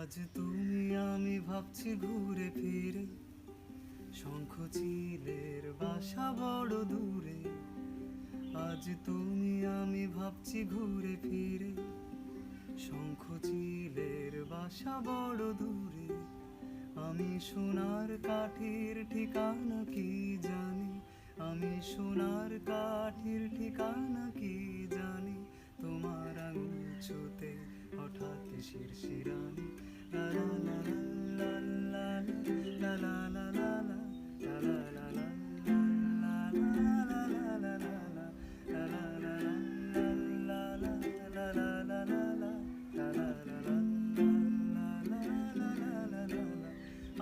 আজ তুমি আমি ভাবছি ঘুরে ফিরে, শঙ্খ চিলের বাসা বড় দূরে। আজ তুমি আমি ভাবছি ঘুরে ফিরে, শঙ্খ চিলের বাসা বড় দূরে। আমি সোনার কাঠির ঠিকানা কি জানি, আমি সোনার কাঠির ঠিকানা কি জানি। তোমার আঙুল ছুতে হঠাৎ শিরশিরানি, লা লা লা লা লা লা লা লা লা লা লা লা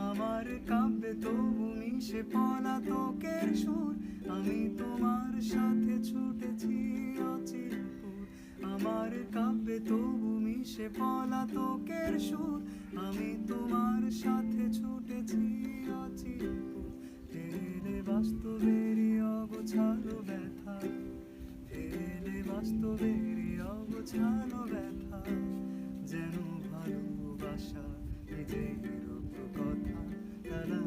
আমার কাব্যে তবু মিশে পলাতকের সুর। আমি তোমার সাথে ছুটেছি অচিরপুর। আমার কাব্যে তবু মিশে পলাতকের সুর। আমি তোমার সাথে ছুটেছি অচিরপুর। ফেলে বাস্তবেরই অগোছালো ব্যথা, ফেলে বাস্তবেরই অগোছালো ব্যথা। যেন ভালোবাসা নিজের কথা, লা